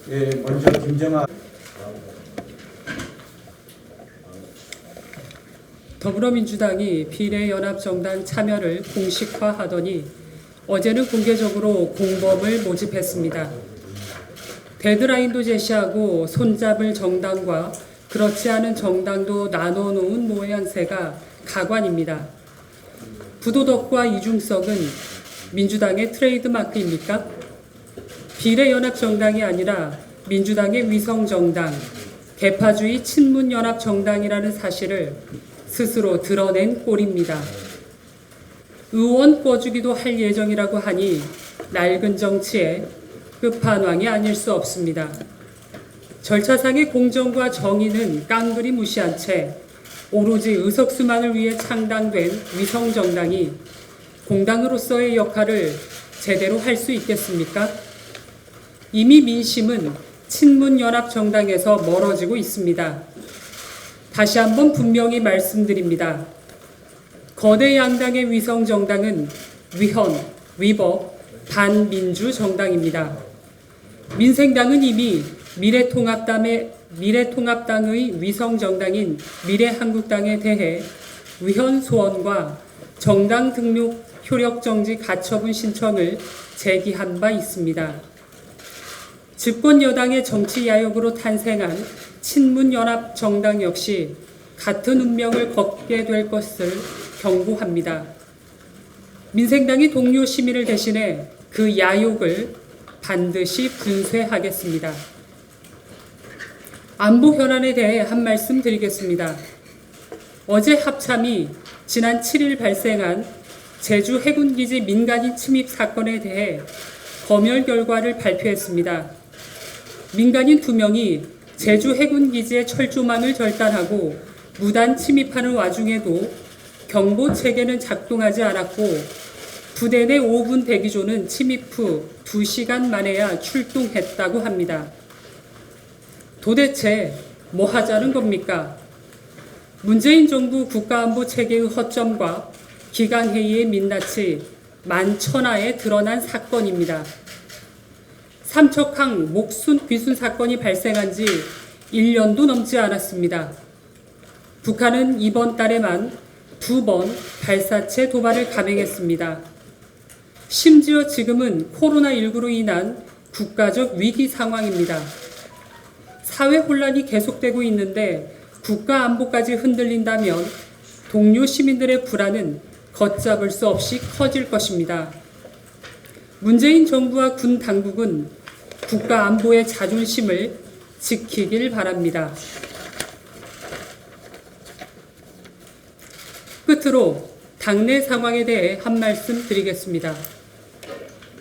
먼저 김정아 더불어민주당이 비례연합정당 참여를 공식화하더니 어제는 공개적으로 공범을 모집했습니다. 데드라인도 제시하고 손잡을 정당과 그렇지 않은 정당도 나눠놓은 모양새가 가관입니다. 부도덕과 이중석은 민주당의 트레이드마크입니까? 비례연합정당이 아니라 민주당의 위성정당, 개파주의 친문연합정당이라는 사실을 스스로 드러낸 꼴입니다. 의원 꿔주기도 할 예정이라고 하니 낡은 정치의 끝판왕이 아닐 수 없습니다. 절차상의 공정과 정의는 깡그리 무시한 채 오로지 의석수만을 위해 창당된 위성정당이 공당으로서의 역할을 제대로 할 수 있겠습니까? 이미 민심은 친문연합정당에서 멀어지고 있습니다. 다시 한번 분명히 말씀드립니다. 거대 양당의 위성정당은 위헌, 위법, 반민주 정당입니다. 민생당은 이미 미래통합당의 위성정당인 미래한국당에 대해 위헌 소원과 정당 등록 효력정지 가처분 신청을 제기한 바 있습니다. 집권 여당의 정치 야욕으로 탄생한 친문연합 정당 역시 같은 운명을 걷게 될 것을 경고합니다. 민생당이 동료 시민을 대신해 그 야욕을 반드시 분쇄하겠습니다. 안보 현안에 대해 한 말씀 드리겠습니다. 어제 합참이 지난 7일 발생한 제주 해군기지 민간인 침입 사건에 대해 검열 결과를 발표했습니다. 민간인 2명이 제주 해군기지의 철조망을 절단하고 무단 침입하는 와중에도 경보 체계는 작동하지 않았고 부대 내 5분 대기조는 침입 후 2시간 만에야 출동했다고 합니다. 도대체 뭐 하자는 겁니까? 문재인 정부 국가안보 체계의 허점과 기강회의의 민낯이 만천하에 드러난 사건입니다. 삼척항 목순 귀순 사건이 발생한 지 1년도 넘지 않았습니다. 북한은 이번 달에만 2번 발사체 도발을 감행했습니다. 심지어 지금은 코로나19로 인한 국가적 위기 상황입니다. 사회 혼란이 계속되고 있는데 국가 안보까지 흔들린다면 동료 시민들의 불안은 걷잡을 수 없이 커질 것입니다. 문재인 정부와 군 당국은 국가 안보의 자존심을 지키길 바랍니다. 끝으로 당내 상황에 대해 한 말씀 드리겠습니다.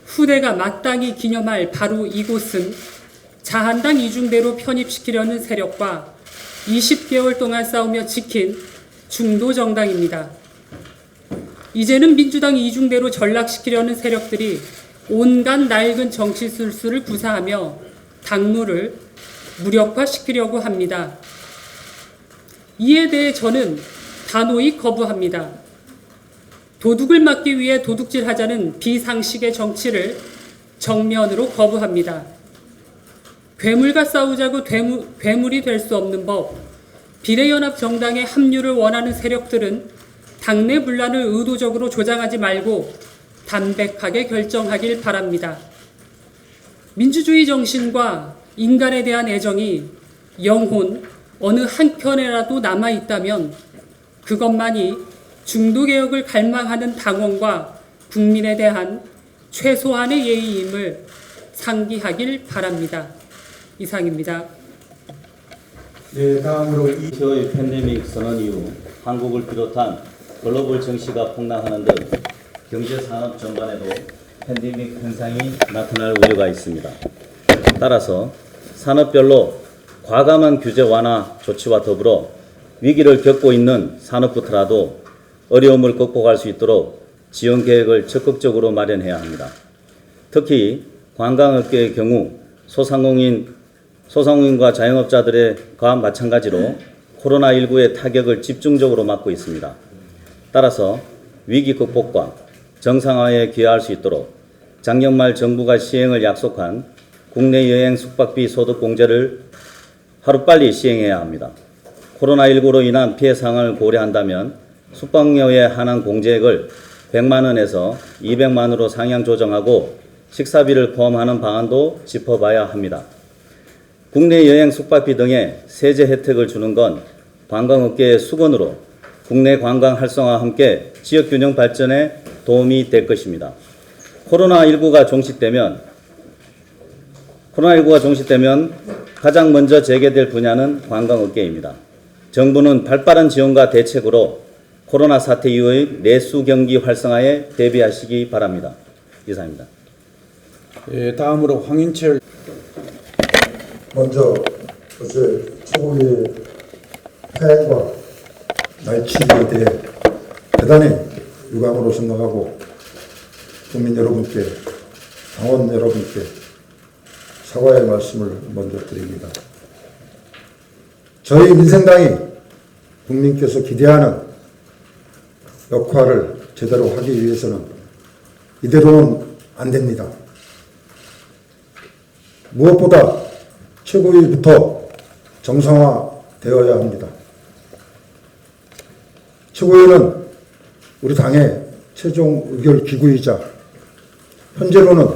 후대가 마땅히 기념할 바로 이곳은 자한당 이중대로 편입시키려는 세력과 20개월 동안 싸우며 지킨 중도 정당입니다. 이제는 민주당 이중대로 전락시키려는 세력들이 온갖 낡은 정치 술수를 구사하며 당무를 무력화시키려고 합니다. 이에 대해 저는 단호히 거부합니다. 도둑을 막기 위해 도둑질하자는 비상식의 정치를 정면으로 거부합니다. 괴물과 싸우자고 괴물이 될 수 없는 법, 비례연합 정당의 합류를 원하는 세력들은 당내 분란을 의도적으로 조장하지 말고 담백하게 결정하길 바랍니다. 민주주의 정신과 인간에 대한 애정이 영혼 어느 한켠에라도 남아있다면 그것만이 중도개혁을 갈망하는 당원과 국민에 대한 최소한의 예의임을 상기하길 바랍니다. 이상입니다. 네, 다음으로 의 팬데믹 선언 이후 한국을 비롯한 글로벌 정시가 폭락하는 등 경제 산업 전반에도 팬데믹 현상이 나타날 우려가 있습니다. 따라서 산업별로 과감한 규제 완화 조치와 더불어 위기를 겪고 있는 산업부터라도 어려움을 극복할 수 있도록 지원 계획을 적극적으로 마련해야 합니다. 특히 관광업계의 경우 소상공인과 자영업자들과 마찬가지로 코로나19의 타격을 집중적으로 막고 있습니다. 따라서 위기 극복과 정상화에 기여할 수 있도록 작년 말 정부가 시행을 약속한 국내 여행 숙박비 소득 공제를 하루빨리 시행해야 합니다. 코로나19로 인한 피해 상황을 고려한다면 숙박료에 한한 공제액을 100만 원에서 200만 원으로 상향 조정하고 식사비를 포함하는 방안도 짚어봐야 합니다. 국내 여행 숙박비 등의 세제 혜택을 주는 건 관광업계의 수건으로 국내 관광 활성화와 함께 지역균형 발전에 도움이 될 것입니다. 코로나19가 종식되면 가장 먼저 재개될 분야는 관광업계입니다. 정부는 발빠른 지원과 대책으로 코로나 사태 이후의 내수 경기 활성화에 대비하시기 바랍니다. 이상입니다. 예, 다음으로 황인철. 먼저 어제 최고위의 파행과 날치기에 대해 대단히 유감으로 생각하고 국민 여러분께, 당원 여러분께 사과의 말씀을 먼저 드립니다. 저희 민생당이 국민께서 기대하는 역할을 제대로 하기 위해서는 이대로는 안 됩니다. 무엇보다 최고위부터 정상화되어야 합니다. 최고위는 우리 당의 최종 의결 기구이자 현재로는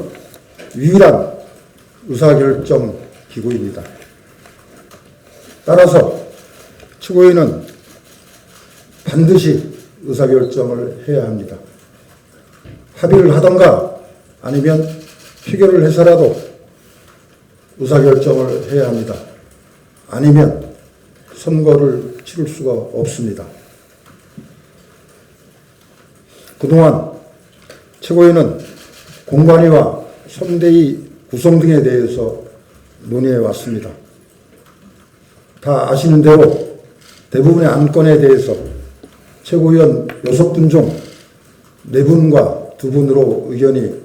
유일한 의사결정 기구입니다. 따라서 최고위는 반드시 의사결정을 해야 합니다. 합의를 하던가 아니면 표결을 해서라도 의사결정을 해야 합니다. 아니면 선거를 치를 수가 없습니다. 그동안 최고위는 공관위와 선대위 구성 등에 대해서 논의해 왔습니다. 다 아시는 대로 대부분의 안건에 대해서 최고위원 6분 중 4분과 2분으로 의견이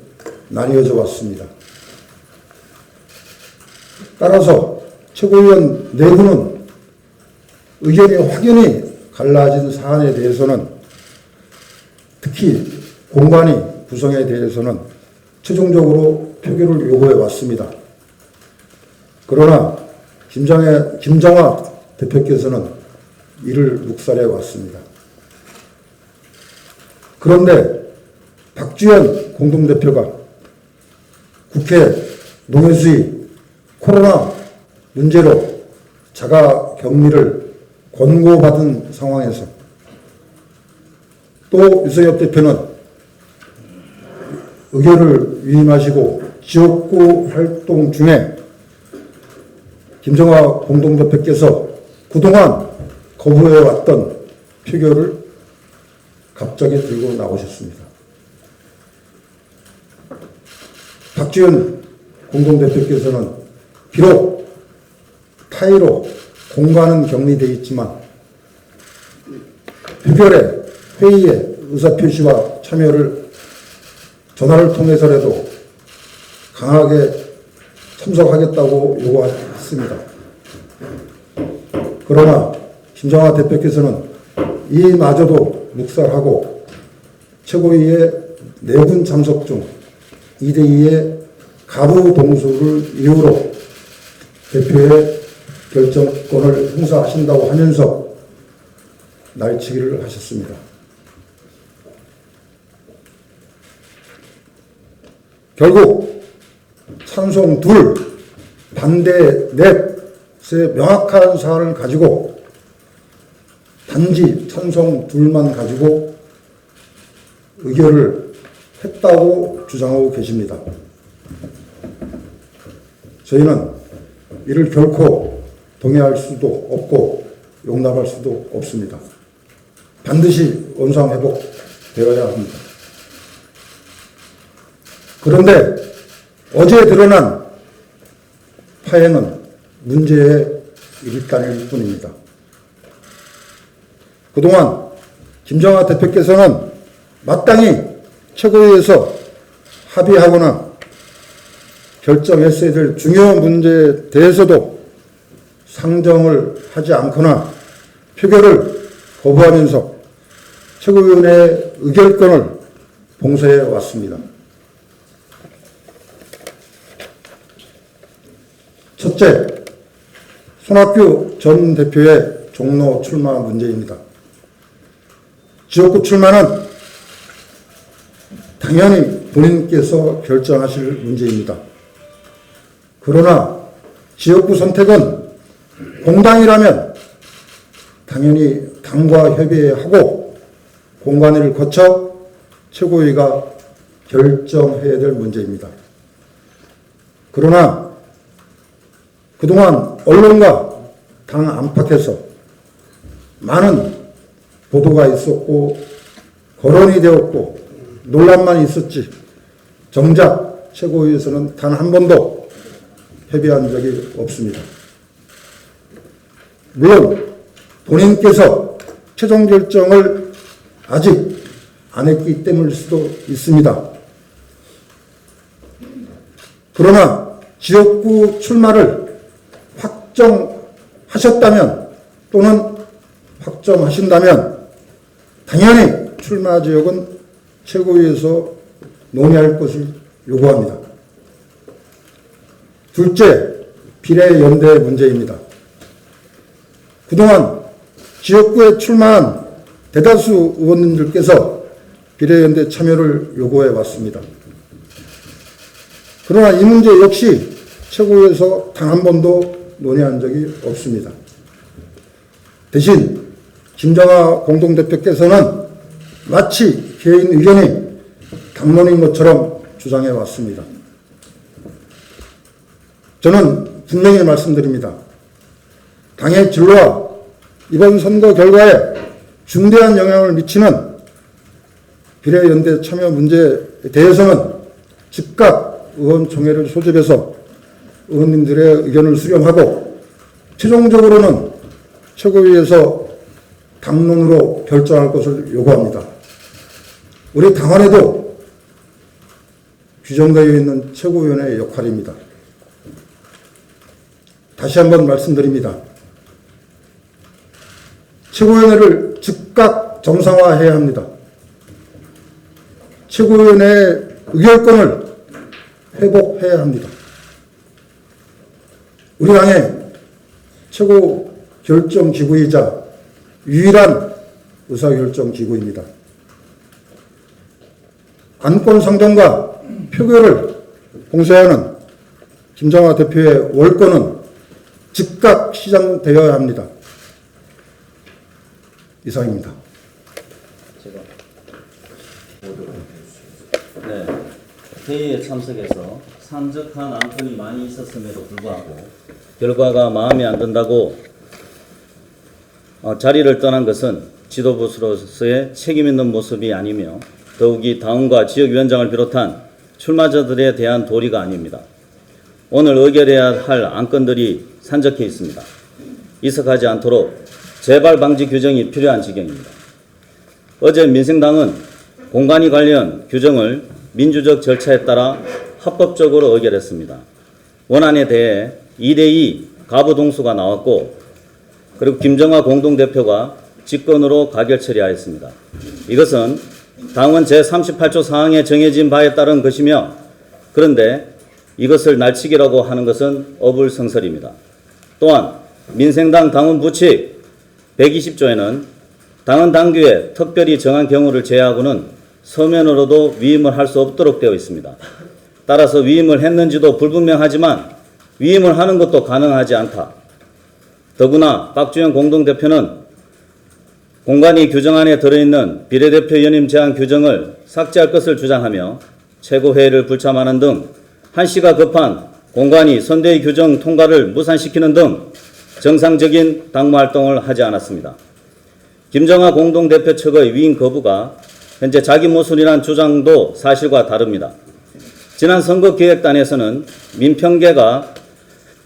나뉘어져 왔습니다. 따라서 최고위원 4분은 의견이 확연히 갈라진 사안에 대해서는, 특히 공관위 구성에 대해서는 최종적으로 표결을 요구해 왔습니다. 그러나 김정화 대표께서는 이를 묵살해 왔습니다. 그런데 박주현 공동대표가 국회 농해수위 코로나 문제로 자가 격리를 권고받은 상황에서, 또 유석엽 대표는 의결을 위임하시고 지역구 활동 중에 김정화 공동대표께서 그동안 거부해왔던 표결을 갑자기 들고 나오셨습니다. 박지원 공동대표께서는 비록 타의로 공관은 격리되어 있지만 표결에, 회의에 의사표시와 참여를 전화를 통해서라도 강하게 참석하겠다고 요구했습니다. 그러나 김정화 대표께서는 이마저도 묵살하고 최고위의 4분 참석 중 2대2의 가부 동수를 이유로 대표의 결정권을 행사하신다고 하면서 날치기를 하셨습니다. 결국 찬성 2, 반대 4의 명확한 사안을 가지고 단지 찬성 2만 가지고 의결을 했다고 주장하고 계십니다. 저희는 이를 결코 동의할 수도 없고 용납할 수도 없습니다. 반드시 원상회복되어야 합니다. 그런데 어제 드러난 파행은 문제의 일단일 뿐입니다. 그동안 김정화 대표께서는 마땅히 최고위에서 합의하거나 결정했어야 될 중요한 문제에 대해서도 상정을 하지 않거나 표결을 거부하면서 최고위원회의 의결권을 봉쇄해 왔습니다. 첫째, 손학규 전 대표의 종로 출마 문제입니다. 지역구 출마는 당연히 본인께서 결정하실 문제입니다. 그러나 지역구 선택은 공당이라면 당연히 당과 협의하고 공관위를 거쳐 최고위가 결정해야 될 문제입니다. 그러나 그동안 언론과 당 안팎에서 많은 보도가 있었고 거론이 되었고 논란만 있었지 정작 최고위에서는 단 한 번도 협의한 적이 없습니다. 물론 본인께서 최종 결정을 아직 안 했기 때문일 수도 있습니다. 그러나 지역구 출마를 확정하셨다면 또는 확정하신다면 당연히 출마 지역은 최고위에서 논의할 것을 요구합니다. 둘째, 비례연대 문제입니다. 그동안 지역구에 출마한 대다수 의원님들께서 비례연대 참여를 요구해 왔습니다. 그러나 이 문제 역시 최고위에서 단 한 번도 논의한 적이 없습니다. 대신 김정하 공동대표께서는 마치 개인 의견이 담론인 것처럼 주장해 왔습니다. 저는 분명히 말씀드립니다. 당의 진로와 이번 선거 결과에 중대한 영향을 미치는 비례연대 참여 문제에 대해서는 즉각 의원총회를 소집해서 의원님들의 의견을 수렴하고 최종적으로는 최고위에서 당론으로 결정할 것을 요구합니다. 우리 당원에도 규정되어 있는 최고위원회의 역할입니다. 다시 한번 말씀드립니다. 최고위원회를 즉각 정상화해야 합니다. 최고위원회의 의결권을 회복해야 합니다. 우리 당의 최고 결정 기구이자 유일한 의사결정 기구입니다. 안건 상정과 표결을 봉쇄하는 김정하 대표의 월권은 즉각 시정되어야 합니다. 이상입니다. 네, 회의에 참석해서 산적한 안건이 많이 있었음에도 불구하고 결과가 마음에 안 든다고 자리를 떠난 것은 지도부로서의 책임 있는 모습이 아니며 더욱이 당원과 지역위원장을 비롯한 출마자들에 대한 도리가 아닙니다. 오늘 의결해야 할 안건들이 산적해 있습니다. 이석하지 않도록 재발 방지 규정이 필요한 지경입니다. 어제 민생당은 공관위 관련 규정을 민주적 절차에 따라 합법적으로 의결했습니다. 원안에 대해 2대2 가부 동수가 나왔고 그리고 김정하 공동대표가 직권으로 가결 처리하였습니다. 이것은 당원 제38조 사항에 정해진 바에 따른 것이며 그런데 이것을 날치기라고 하는 것은 어불성설입니다. 또한 민생당 당원 부칙 120조에는 당원 당규에 특별히 정한 경우를 제외하고는 서면으로도 위임을 할 수 없도록 되어 있습니다. 따라서 위임을 했는지도 불분명하지만 위임을 하는 것도 가능하지 않다. 더구나 박주영 공동대표는 공관위 규정안에 들어있는 비례대표 연임 제한 규정을 삭제할 것을 주장하며 최고회의를 불참하는 등 한시가 급한 공관위 선대위 규정 통과를 무산시키는 등 정상적인 당무활동을 하지 않았습니다. 김정하 공동대표 측의 위임 거부가 현재 자기 모순이라는 주장도 사실과 다릅니다. 지난 선거기획단에서는 민평계가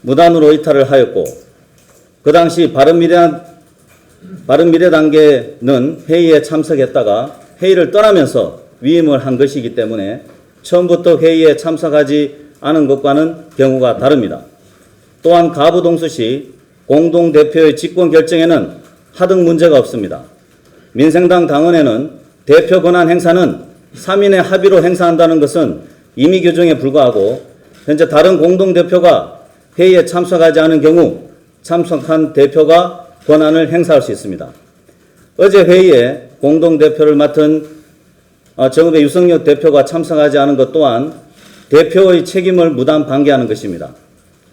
무단으로 이탈을 하였고 그 당시 바른미래당계는 회의에 참석했다가 회의를 떠나면서 위임을 한 것이기 때문에 처음부터 회의에 참석하지 않은 것과는 경우가 다릅니다. 또한 가부동수 시 공동대표의 직권 결정에는 하등 문제가 없습니다. 민생당 당원회는 대표 권한 행사는 3인의 합의로 행사한다는 것은 임의 규정에 불과하고 현재 다른 공동대표가 회의에 참석하지 않은 경우 참석한 대표가 권한을 행사할 수 있습니다. 어제 회의에 공동대표를 맡은 정읍의 유성혁 대표가 참석하지 않은 것 또한 대표의 책임을 무단 방기하는 것입니다.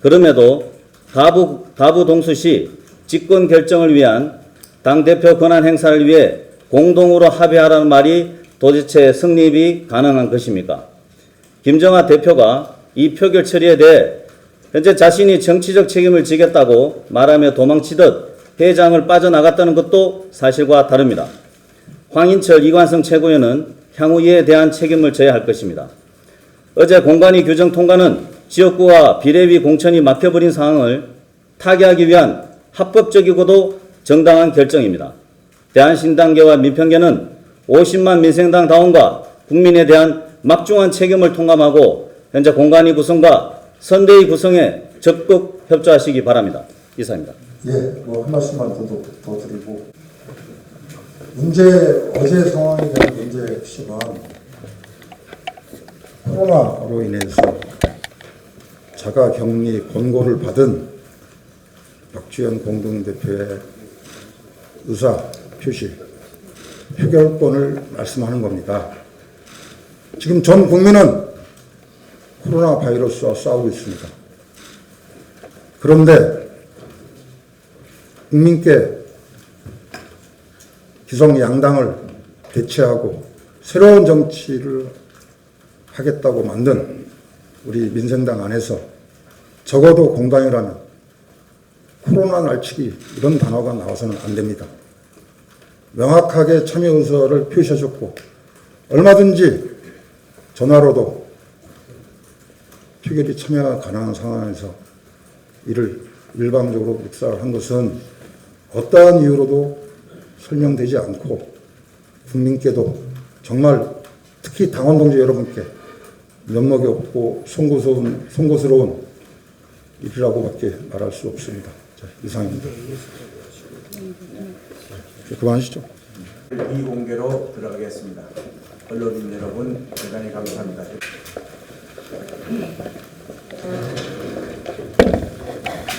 그럼에도 가부 동수시 직권 결정을 위한 당대표 권한 행사를 위해 공동으로 합의하라는 말이 도대체 성립이 가능한 것입니까? 김정하 대표가 이 표결 처리에 대해 현재 자신이 정치적 책임을 지겠다고 말하며 도망치듯 회장을 빠져나갔다는 것도 사실과 다릅니다. 황인철 이관성 최고위원은 향후 이에 대한 책임을 져야 할 것입니다. 어제 공관위 규정 통과는 지역구와 비례비 공천이 막혀버린 상황을 타개하기 위한 합법적이고도 정당한 결정입니다. 대한신당계와 민평계는 50만 민생당 당원과 국민에 대한 막중한 책임을 통감하고 현재 공관위 구성과 선대위 구성에 적극 협조하시기 바랍니다. 이상입니다. 예, 한 말씀만 더 드리고, 어제 상황에 대한 문제의 핵심은 코로나로 인해서 자가 격리 권고를 받은 박주현 공동대표의 의사 표시, 표결권을 말씀하는 겁니다. 지금 전 국민은 코로나 바이러스와 싸우고 있습니다. 그런데 국민께 기성 양당을 대체하고 새로운 정치를 하겠다고 만든 우리 민생당 안에서 적어도 공당이라는 코로나 날치기 이런 단어가 나와서는 안 됩니다. 명확하게 참여 의사를 표시하셨고 얼마든지 전화로도 표결이 참여가 가능한 상황에서 이를 일방적으로 묵살을 한 것은 어떠한 이유로도 설명되지 않고 국민께도 정말 특히 당원 동지 여러분께 면목이 없고 송구스러운 일이라고밖에 말할 수 없습니다. 자, 이상입니다. 그만하시죠. 비공개로 들어가겠습니다. 언론인 여러분 대단히 감사합니다.